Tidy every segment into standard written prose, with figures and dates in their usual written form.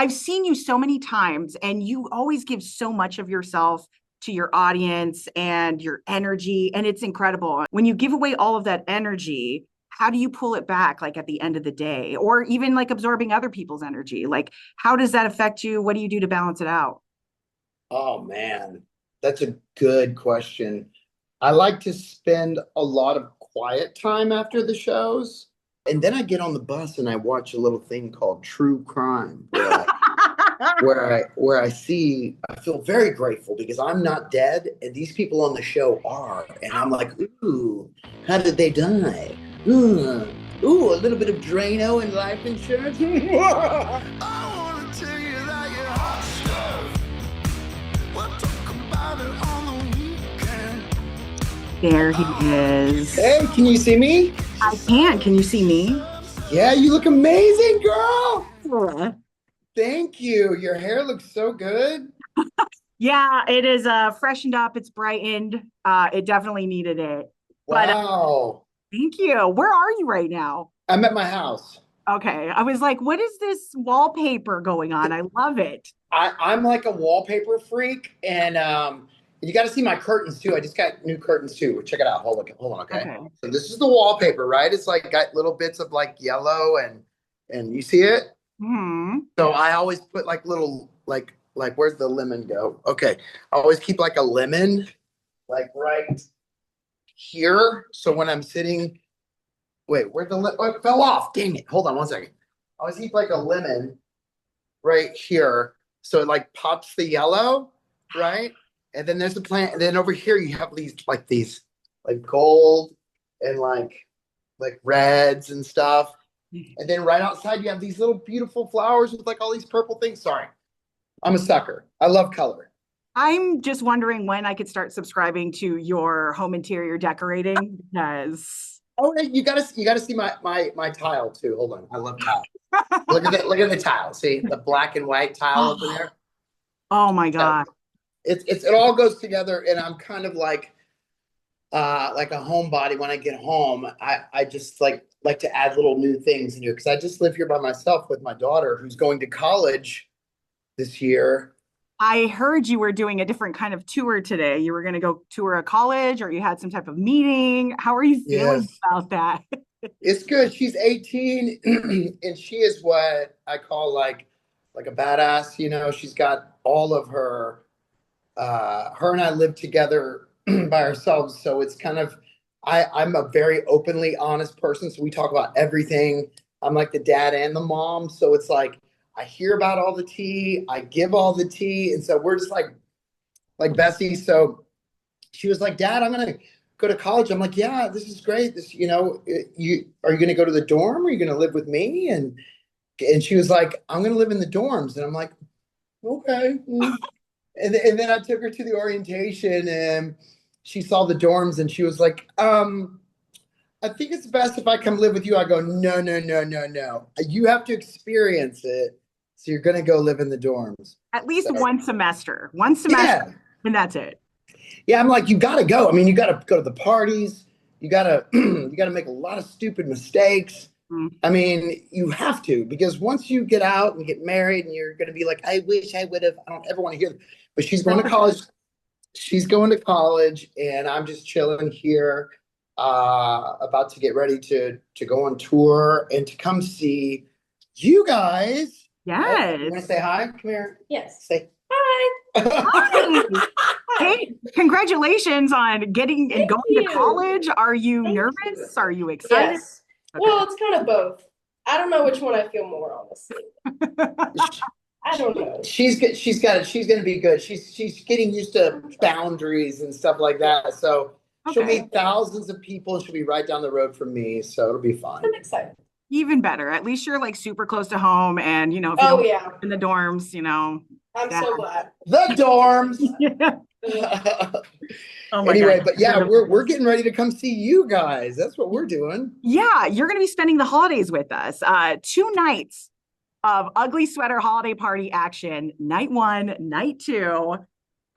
I've seen you so many times and you always give so much of yourself to your audience and your energy. And it's incredible. When you give away all of that energy, how do you pull it back like at the end of the day or even like absorbing other people's energy? Like, how does that affect you? What do you do to balance it out? Oh man, that's a good question. I like to spend a lot of quiet time after the shows. And then I get on the bus and I watch a little thing called True Crime where I see I feel very grateful because I'm not dead and these people on the show are. And I'm like, ooh, how did they die? Ooh, ooh, a little bit of Drano and life insurance. I wanna tell you that you're hot stuff. We'll talk about it on the weekend. There he is. Hey, can you see me? I can. Can you see me? Yeah, you look amazing, girl. Yeah. Thank you. Your hair looks so good. Yeah, it is freshened up. It's brightened. It definitely needed it. But Wow. thank you. Where are you right now? I'm at my house. Okay. I was like, what is this wallpaper going on? I love it. I'm like a wallpaper freak, and you got to see my curtains too. I just got new curtains too. Check it out. Hold on, okay. Okay. So this is the wallpaper, right? It's like got little bits of like yellow and you see it. Hmm. So I always put like little like where's the lemon go? Okay, I always keep like a lemon like right here. So when I'm sitting, wait, where'd oh, it fell off? Dang it! Hold on one second. I always keep like a lemon right here, so it like pops the yellow, right? And then there's the plant, and then over here you have these like gold and like reds and stuff. And then right outside you have these little beautiful flowers with like all these purple things. Sorry, I'm a sucker. I love color. I'm just wondering when I could start subscribing to your home interior decorating because Oh, you gotta see my tile too. Hold on, I love tile. Look at that. Look at the tile. See the black and white tile over there. oh my Yeah, God. it all goes together, and I'm kind of like a homebody. When I get home, I just like to add little new things in here because I just live here by myself with my daughter who's going to college this year. I heard you were doing a different kind of tour today. You were going to go tour a college or you had some type of meeting. How are you feeling Yes, about that? it's good. She's 18 and she is what I call like a badass. You know, she's got all of her and I live together by ourselves. So it's kind of I'm a very openly honest person. So we talk about everything. I'm like the dad and the mom. So it's like I hear about all the tea, I give all the tea. And so we're just like Bessie. So she was like, Dad, I'm gonna go to college. I'm like, yeah, this is great. This, you are you gonna go to the dorm? Or are you gonna live with me? And she was like, I'm gonna live in the dorms. And I'm like, okay. And then I took her to the orientation and she saw the dorms and she was like, I think it's best if I come live with you. I go, no, no, no, no, no. You have to experience it. So you're gonna go live in the dorms. At least So one semester, yeah. and that's it. Yeah, I'm like, you gotta go. I mean, you gotta go to the parties. You gotta you gotta make a lot of stupid mistakes. Mm. I mean, you have to because once you get out and get married and you're gonna be like, I wish I would have. I don't ever want to hear that. But she's going to college. She's going to college, and I'm just chilling here, about to get ready to go on tour and to come see you guys. Oh, you want to Yes. say hi? Come here. Yes. Say Hi. Hey, congratulations on getting and Thank going to you. college. Are you Thank nervous? you. Are you excited? Yes. Okay. Well, it's kind of both. I don't know which one I feel more, honestly. I don't know. she's gonna be good. She's getting used to boundaries and stuff like that. So she'll Okay. meet thousands of people. She'll be right down the road from me, so it'll be fun. I'm excited. Even better. At least you're like super close to home. And, if you Oh, don't yeah. in the dorms, I'm that. so glad. The dorms. Yeah. Oh my Anyway, God. but yeah, we're getting ready to come see you guys. That's what we're doing. Yeah, you're going to be spending the holidays with us. 2 nights of ugly sweater holiday party action. Night 1, night 2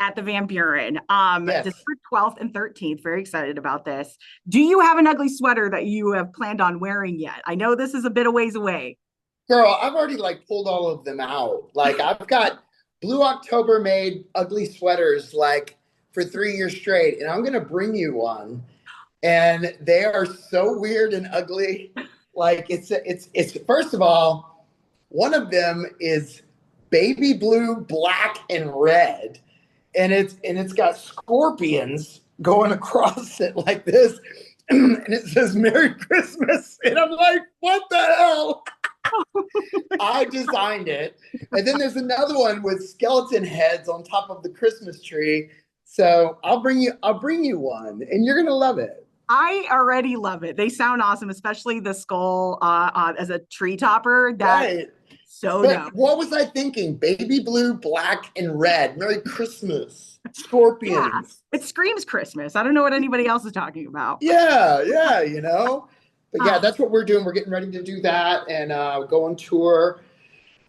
at the Van Buren. Yes. December 12th and 13th. Very excited about this. Do you have an ugly sweater that you have planned on wearing yet? I know this is a bit of ways away. Girl, I've already like pulled all of them out. Like I've got Blue October made ugly sweaters like for 3 years straight, and I'm gonna bring you one. And they are so weird and ugly. Like it's first of all, one of them is baby blue, black, and red, and it's got scorpions going across it like this, and it says Merry Christmas, and I'm like, what the hell? I designed it. And then there's another one with skeleton heads on top of the Christmas tree. So I'll bring you one, and you're gonna love it. I already love it. They sound awesome, especially the skull as a tree topper. That's Right. so But dope. what was I thinking? Baby blue, black, and red. Merry Christmas. Yeah, Scorpions. it screams Christmas. I don't know what anybody else is talking about. Yeah, yeah, you know. But yeah, Ah, that's what we're doing. We're getting ready to do that and go on tour.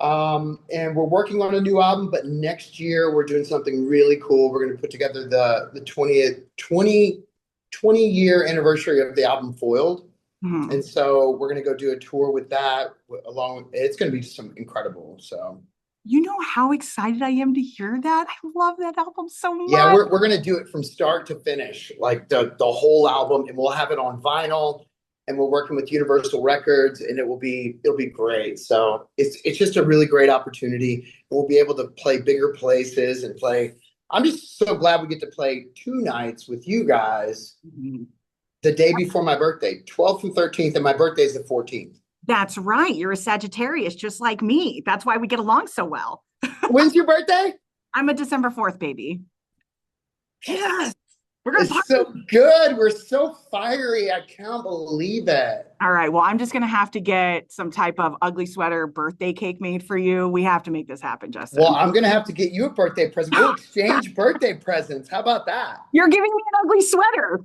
And we're working on a new album, but next year we're doing something really cool. We're going to put together the 20-year anniversary of the album Foiled. hmm. And so we're going to go do a tour with that along with it's going to be some incredible. So You know how excited I am to hear that? I love that album so yeah, much. we're gonna do it from start to finish, like the whole album, and we'll have it on vinyl. And we're working with Universal Records, and it'll be great. So it's just a really great opportunity. We'll be able to play bigger places and play. I'm just so glad we get to play 2 nights with you guys Mhm. the day before my birthday, 12th and 13th, and my birthday is the 14th. That's right. You're a Sagittarius, just like me. That's why we get along so well. When's your birthday? I'm a December 4th baby. Yes, We're gonna it's so party. good. We're so fiery. I can't believe it. All right. Well, I'm just gonna have to get some type of ugly sweater birthday cake made for you. We have to make this happen, Well, Justin. I'm gonna have to get you a birthday present. We'll exchange birthday presents. How about that? You're giving me an ugly sweater.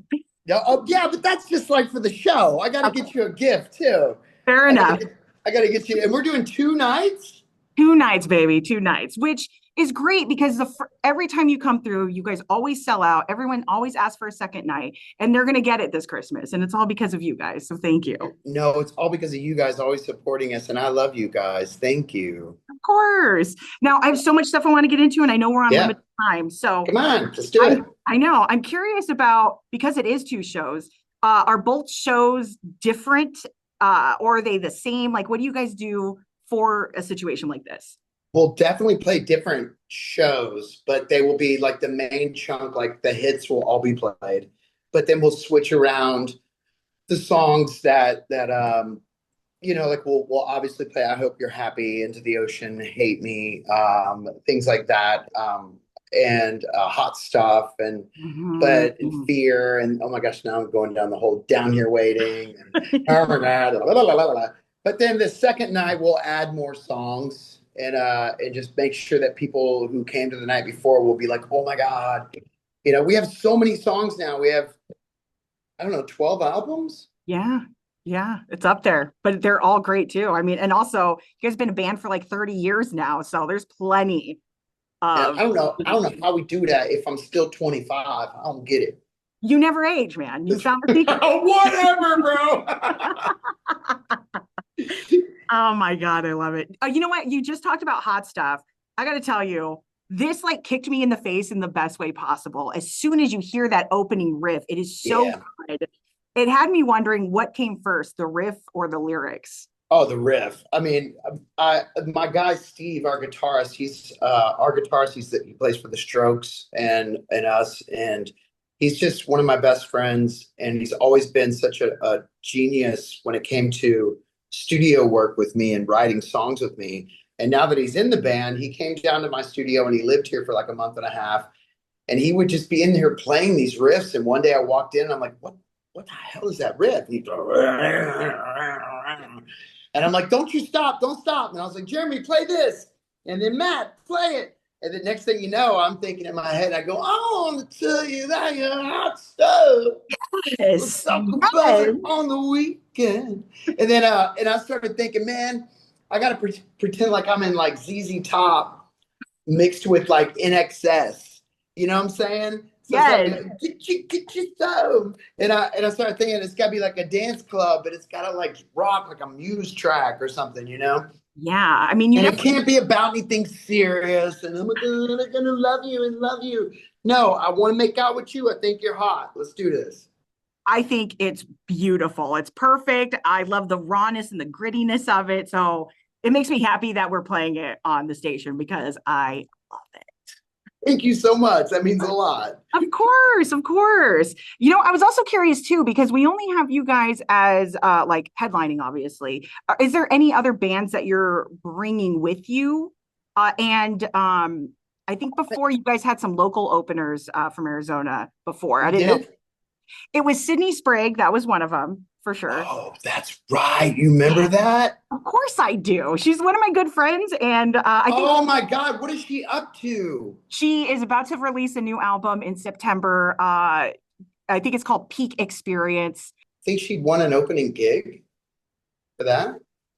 Yeah, oh yeah, but that's just like for the show. I gotta Okay, get you a gift too. fair I gotta enough. get I gotta get you, and we're doing 2 nights. 2 nights, baby, 2 nights, which is great because every time you come through, you guys always sell out. Everyone always asks for a second night, and they're gonna get it this Christmas, and it's all because of you guys. So thank you. No, it's all because of you guys always supporting us, and I love you guys. Thank you. Of course. Now I have so much stuff I want to get into, and I know we're on Yeah, limited time. So come on, let's do it. I know I'm curious about because it is 2 shows. Are both shows different, or are they the same? Like, what do you guys do for a situation like this? We'll definitely play different shows, but they will be like the main chunk, like the hits will all be played. But then we'll switch around the songs that like we'll obviously play I Hope You're Happy, Into the Ocean, Hate Me, things like that. And Hot Stuff and Mhm. but and Fear and oh my gosh, now I'm going down the whole Down Here Waiting and oh my God, la, la, la, la, la. But then the second night we'll add more songs and just make sure that people who came to the night before will be like, oh my God. We have so many songs now. We have, I don't know, 12 albums. Yeah, yeah, it's up there, but they're all great too. I mean, and also you guys been a band for like 30 years now, so there's plenty And of. I don't know how we do that if I'm still 25. I don't get it. You never age, man. You found the secret. Whatever, bro. Oh my God, I love it. You know what? You just talked about Hot Stuff. I got to tell you, this like kicked me in the face in the best way possible. As soon as you hear that opening riff, it is so Yeah. good. It had me wondering what came first, the riff or the lyrics. Oh, the riff. I mean, my guy Steve, our guitarist, he plays for the Strokes and us, and he's just one of my best friends, and he's always been such a genius when it came to studio work with me and writing songs with me. And now that he's in the band, he came down to my studio and he lived here for like a month and a half, and he would just be in here playing these riffs. And one day I walked in and I'm like, what the hell is that riff? And he'd go, and I'm like, don't you stop, don't stop. And I was like, Jeremy, play this. And then Matt, play it. And the next thing you know, I'm thinking in my head, I go, I want to tell you that you're hot stuff. Let's Yes. talk about Yes. it on the weekend. And then and I started thinking, man, I gotta pretend like I'm in like ZZ Top mixed with like NXS. You know what I'm saying? So it's Yes. like get your stove. And I started thinking it's gotta be like a dance club, but it's gotta like rock like a Muse track or something, you know? Yeah. I mean, you And it definitely, can't be about anything serious. And I'm gonna love you and love you. No, I want to make out with you. I think you're hot. Let's do this. I think it's beautiful. It's perfect. I love the rawness and the grittiness of it. So it makes me happy that we're playing it on the station because I love it. Thank you so much. That means a lot. Of course, of course. You know, I was also curious too because we only have you guys as like headlining, obviously. Is there any other bands that you're bringing with you? And I think before you guys had some local openers from Arizona before. I We didn't know. did? It was Sydney Sprague. That was one of them for sure. Oh, that's right. You remember that? Of course I do. She's one of my good friends, and I think Oh my God, what is she up to? she is about to release a new album in September. I think it's called Peak Experience. Think she won an opening gig for that?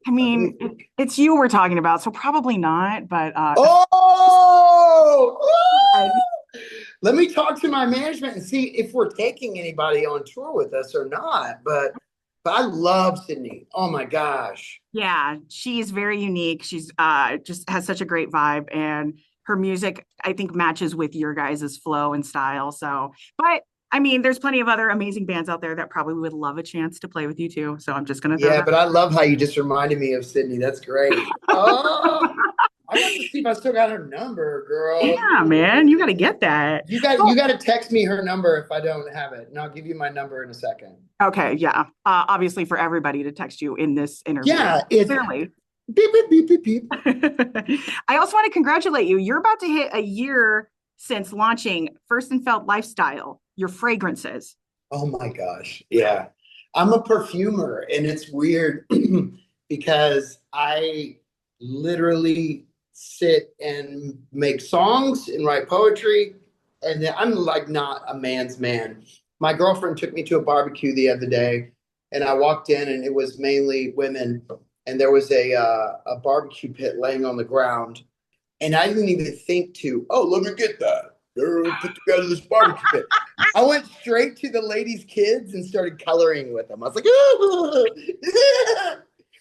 I mean, it's you we're talking about, so probably not, but Oh! Woo! Let me talk to my management and see if we're taking anybody on tour with us or not. But I love Sydney. Oh my gosh. yeah, she's very unique. She's just has such a great vibe, and her music, I think, matches with your guys' flow and style. So, but I mean, there's plenty of other amazing bands out there that probably would love a chance to play with you too. So I'm just gonna throw Yeah, that. but I love how you just reminded me of Sydney. That's great. Oh, I got to see if I still got her number, girl. Yeah, man, you got to get that. You got to text me her number if I don't have it, and I'll give you my number in a second. Okay, yeah. Obviously, for everybody to text you in this interview. Yeah, it's Clearly. beep beep beep beep beep. I also want to congratulate you. You're about to hit a year since launching First and Felt Lifestyle, your fragrances. Oh my gosh. Yeah. I'm a perfumer and it's weird because I literally sit and make songs and write poetry. And then I'm like not a man's man. My girlfriend took me to a barbecue the other day and I walked in and it was mainly women. And there was a barbecue pit laying on the ground. And I didn't even think to, oh, let me get that. Put together this barbecue pit. I went straight to the ladies' kids and started coloring with them. I was like, ooh.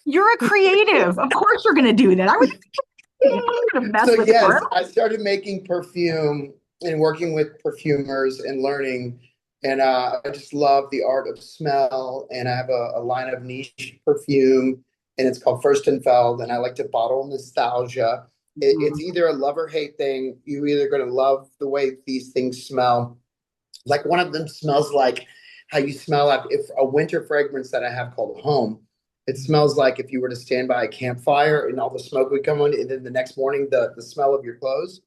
You're a creative. Of course, you're going to do that. I would mess So with yes, girls. I started making perfume and working with perfumers and learning. And I just love the art of smell. And I have a line of niche perfume, and it's called First and Feld. And I like to bottle nostalgia. It's either a love or hate thing. You're either going to love the way these things smell. Like one of them smells like how you smell if a winter fragrance that I have called Home. It smells like if you were to stand by a campfire and all the smoke would come on, and then the next morning the smell of your clothes,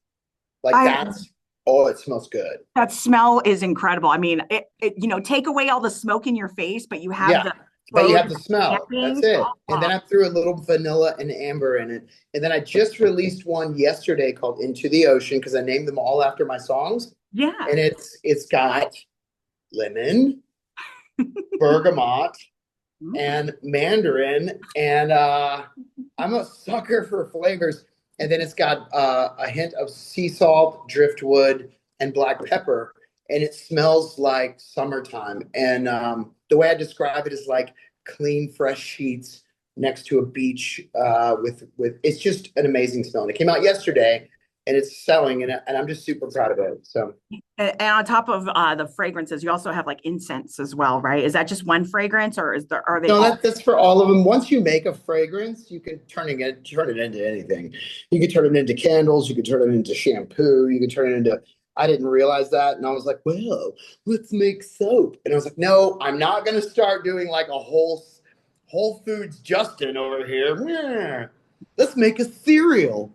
like that's oh, it smells good. That smell is incredible. I mean, take away all the smoke in your face, but you have the but you have the smell. That's it. Oh. And then I threw a little vanilla and amber in it. And then I just released one yesterday called Into the Ocean because I named them all after my songs. Yeah. And it's got lemon, bergamot, and mandarin. And I'm a sucker for flavors. And then it's got a hint of sea salt, driftwood, and black pepper. And it smells like summertime. And the way I describe it is like clean, fresh sheets next to a beach with it's just an amazing smell. And it came out yesterday and it's selling and I'm just super proud of it. So and on top of the fragrances, you also have like incense as well, right? Is that just one fragrance or are they no, all? that's for all of them. Once you make a fragrance, you can turn it into anything. You can turn it into candles, you can turn it into shampoo, you can turn it into I didn't realize that. And I was like, well, let's make soap. And I was like, no, I'm not going to start doing like a Whole Foods Justin over here. Let's make a cereal.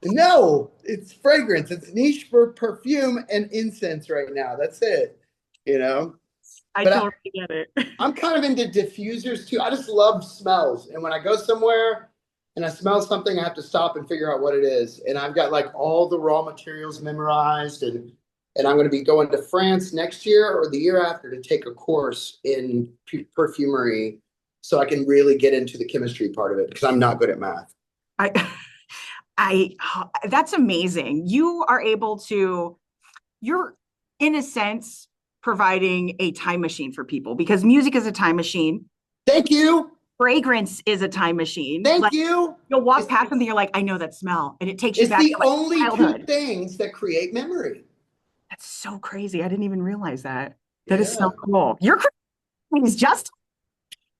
No, it's fragrance. It's niche for perfume and incense right now. That's it. I But totally get it. I'm kind of into diffusers too. I just love smells. And when I go somewhere and I smell something, I have to stop and figure out what it is. And I've got like all the raw materials memorized and I'm going to be going to France next year or the year after to take a course in perfumery so I can really get into the chemistry part of it because I'm not good at math. I that's amazing. You are able to, you're in a sense providing a time machine for people because music is a time machine. Thank you. fragrance is a time machine. Thank Like, you. you'll walk It's, past something, you're like, I know that smell. And it takes you it's back the to like only two childhood. things that create memory. That's so crazy. I didn't even realize that. That is so Yeah. cool. Your creating is just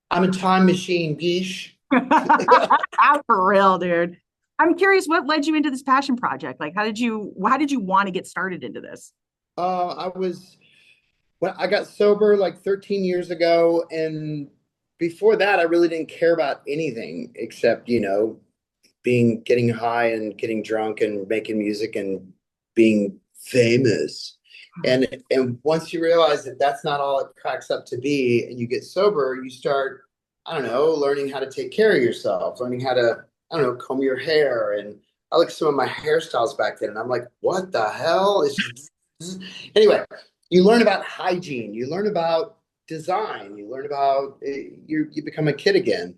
I'm a time machine, geesh. for real, dude. I'm curious, what led you into this passion project? Like, how did you want to get started into this? When I got sober like 13 years ago, and before that, I really didn't care about anything except, getting high and getting drunk and making music and being famous. And once you realize that that's not all it cracks up to be, and you get sober, you start, I don't know, learning how to take care of yourself, learning how to, I don't know, comb your hair. And I look at some of my hairstyles back then, and I'm like, what the hell? It's just anyway. You learn about hygiene, you learn about design, you learn about you become a kid again.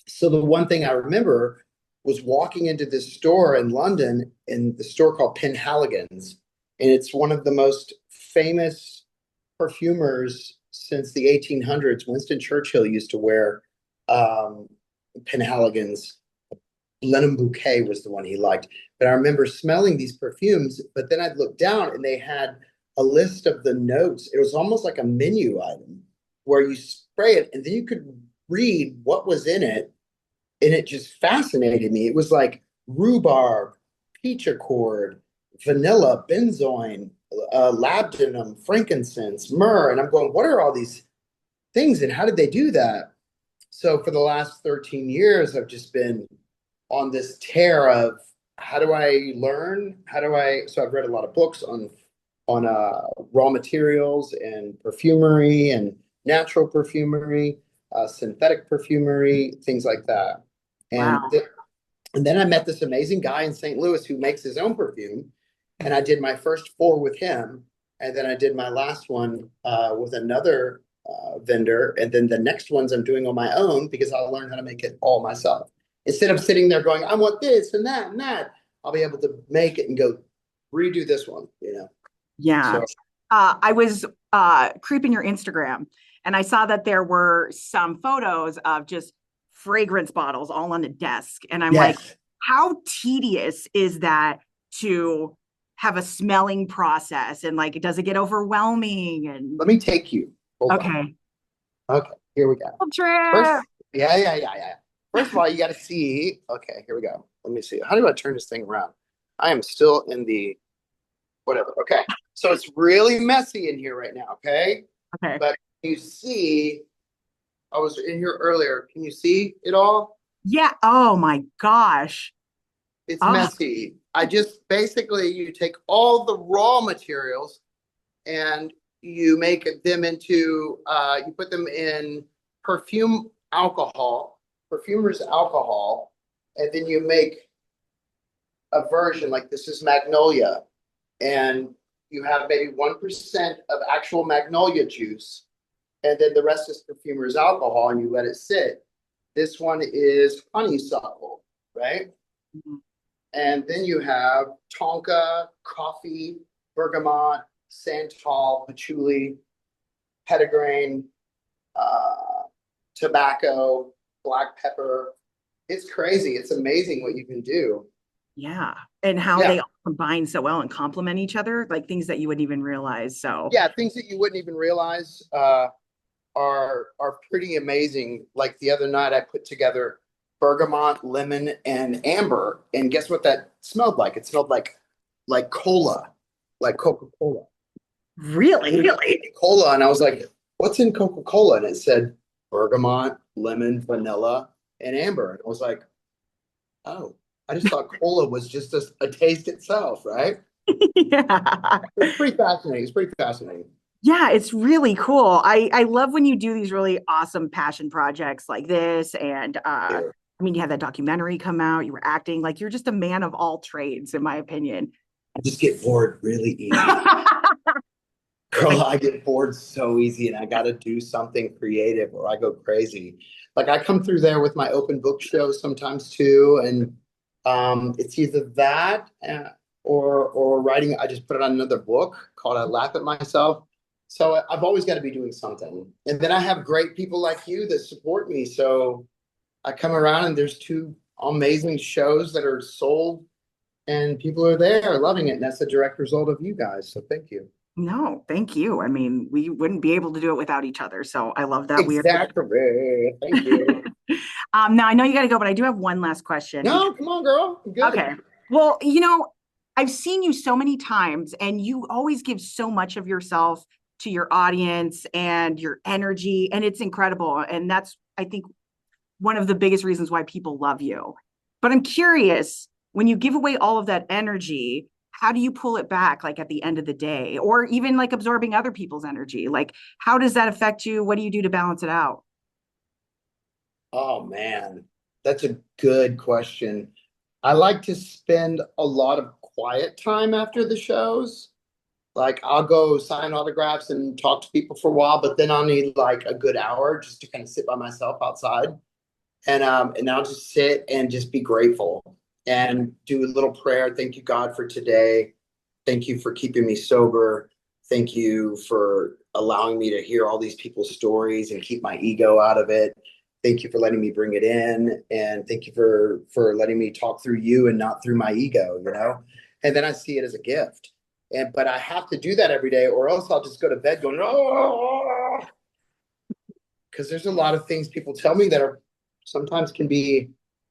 So the one thing I remember was walking into this store in London, in the store called Penhaligon's, and it's one of the most famous perfumers since the 1800s. Winston Churchill used to wear Penhaligon's. Lennon Bouquet was the one he liked. But I remember smelling these perfumes, but then I'd look down and they had a list of the notes. It was almost like a menu item where you spray it and then you could read what was in it, and it just fascinated me. It was like rhubarb, peach accord, vanilla, benzoin, labdanum, frankincense, myrrh. And I'm going, what are all these things and how did they do that? So for the last 13 years, I've just been on this tear of how do I learn? So I've read a lot of books on raw materials and perfumery and natural perfumery, synthetic perfumery, things like that. And Wow. and then I met this amazing guy in St. Louis who makes his own perfume, and I did my first 4 with him, and then I did my last one with another vendor, and then the next ones I'm doing on my own because I'll learn how to make it all myself. Instead of sitting there going, I want this and that and that, I'll be able to make it and go redo this one. Yeah. So I was creeping your Instagram and I saw that there were some photos of just fragrance bottles all on the desk. And I'm like, yes, how tedious is that to have a smelling process? And like, does it get overwhelming? And let me take you. Hold on. okay. Okay, here we go. Field First, trip. yeah. First of all, you got to see. Okay, here we go. Let me see. How do I turn this thing around? I am still in the whatever. Okay, so it's really messy in here right now. Okay, Okay. but you see, I was in here earlier. Can you see it all? Yeah. Oh my gosh. It's Oh, messy. I just basically you take all the raw materials and you make them into you put them in perfume alcohol, perfumer's alcohol, and then you make a version like this is magnolia, and you have maybe 1% of actual magnolia juice, and then the rest is perfumer's alcohol, and you let it sit. This one is honeysuckle, right? And then you have tonka, coffee, bergamot, santal, patchouli, petitgrain, tobacco, black pepper. It's crazy. It's amazing what you can do. yeah. And how Yeah. they all combine so well and complement each other, like things that you wouldn't even realize. So, Yeah, things that you wouldn't even realize are pretty amazing. Like the other night, I put together bergamot, lemon, and amber, and guess what that smelled like? It smelled like cola, like Coca-Cola. really? Cola, and I was like, "What's in Coca-Cola?" And it said bergamot, lemon, vanilla, and amber. And I was like, "Oh, I just thought cola was just a taste itself, right?" Yeah. It's pretty fascinating. It's pretty fascinating. Yeah, it's really cool. I love when you do these really awesome passion projects like this. And Yeah. I mean, you had that documentary come out, you were acting like you're just a man of all trades, in my opinion. I just get bored really easy. Girl, I get bored so easy and I got to do something creative or I go crazy. Like I come through there with my open book show sometimes too. And it's either that or writing. I just put it on another book called I Laugh at Myself. So I've always got to be doing something. And then I have great people like you that support me. So I come around and there's two amazing shows that are sold and people are there loving it. And that's a direct result of you guys. So thank you. No, thank you. I mean, we wouldn't be able to do it without each other. So I love that we are. Exactly. Thank you. Now I know you got to go, but I do have one last question. No, come on, girl. I'm good. Okay. Well, you know, I've seen you so many times and you always give so much of yourself to your audience and your energy, and it's incredible. And that's, I think, one of the biggest reasons why people love you. But I'm curious, when you give away all of that energy, how do you pull it back, like at the end of the day, or even like absorbing other people's energy? Like, how does that affect you? What do you do to balance it out? Oh man, that's a good question. I like to spend a lot of quiet time after the shows. Like I'll go sign autographs and talk to people for a while, but then I'll need like a good hour just to kind of sit by myself outside. And I'll just sit and just be grateful and do a little prayer. Thank you, God, for today. Thank you for keeping me sober. Thank you for allowing me to hear all these people's stories and keep my ego out of it. Thank you for letting me bring it in, and thank you for letting me talk through you and not through my ego, you know? And then I see it as a gift. And but I have to do that every day, or else I'll just go to bed going, oh, because there's a lot of things people tell me that are sometimes can be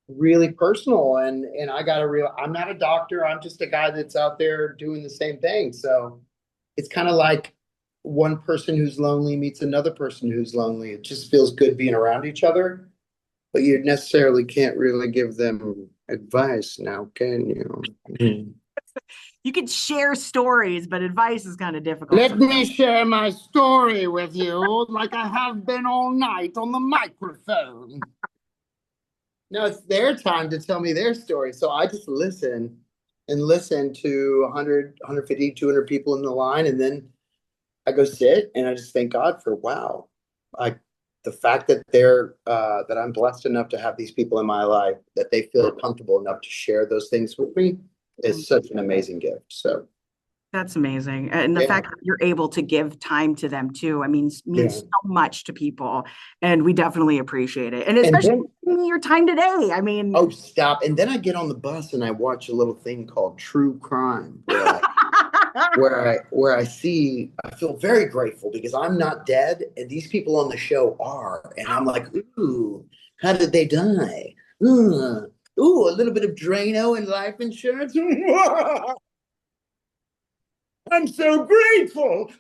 really personal, and I gotta real I'm not a doctor, I'm just a guy that's out there doing the same thing. So it's kind of like one person who's lonely meets another person who's lonely. It just feels good being around each other, but you necessarily can't really give them advice now, can you? You could share stories, but advice is kind of difficult. Let me share my story with you like I have been all night on the microphone. No, it's their time to tell me their story. So I just listen and listen to 100, 150, 200 people in the line. And then I go sit and I just thank God for, wow, like the fact that that I'm blessed enough to have these people in my life, that they feel comfortable enough to share those things with me is such an amazing gift. So That's amazing. And the yeah, fact that you're able to give time to them too, I mean, means yeah. so much to people. And we definitely appreciate it. And And especially then, your time today. I mean, oh, stop. And then I get on the bus and I watch a little thing called True Crime where I see, I feel very grateful because I'm not dead and these people on the show are. And I'm like, ooh, how did they die? Ooh, a little bit of Drano and life insurance. I'm so grateful.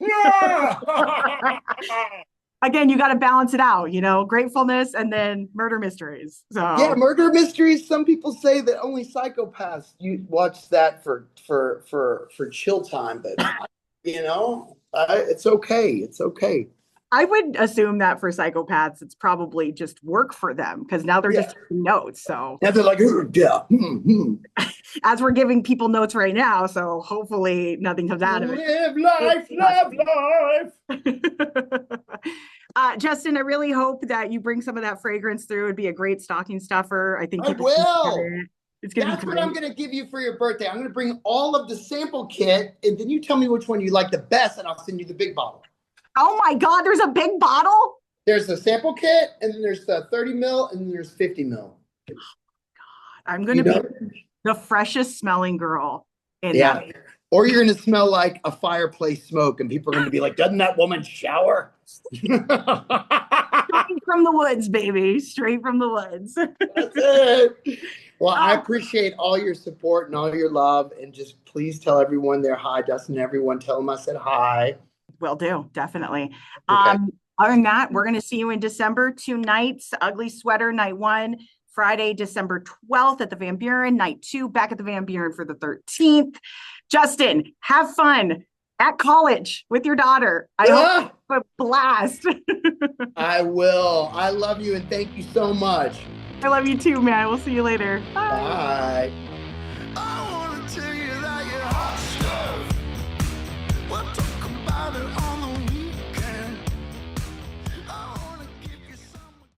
again, you got to balance it out, you know, gratefulness and then murder mysteries. Yeah, So murder mysteries. Some people say that only psychopaths you watch that for chill time, but you know, it's okay. It's okay. I would assume that for psychopaths, it's probably just work for them because now they're Yeah. just taking notes. So Now they're like, yeah. as we're giving people notes right now, so hopefully nothing comes out of it. Live life, love life. Justin, I really hope that you bring some of that fragrance through. It'd be a great stocking stuffer. I think I people should get will. it. It's gonna That's be what great. I'm gonna give you for your birthday. I'm gonna bring all of the sample kit, and then you tell me which one you like the best, and I'll send you the big bottle. Oh my God, there's a big bottle. There's the sample kit, and then there's the 30 mil, and then there's 50 mil. I'm gonna You be know? the freshest smelling girl in Yeah. that. Or you're gonna smell like a fireplace smoke, and people are gonna be like, "Doesn't that woman shower?" Straight from the woods, baby. Straight from the woods. That's it. Well, I Oh, appreciate all your support and all your love, and just please tell everyone they're hi, Dustin. Everyone, tell them I said hi. will do, definitely. Okay. Other than that, we're gonna see you in December, 2 nights, Ugly Sweater, night 1, Friday, December 12th at the Van Buren, night 2, back at the Van Buren for the 13th. Justin, have fun at college with your daughter. I hope you have a blast. I will. I love you and thank you so much. I love you too, man. We'll see you later. Bye. Bye.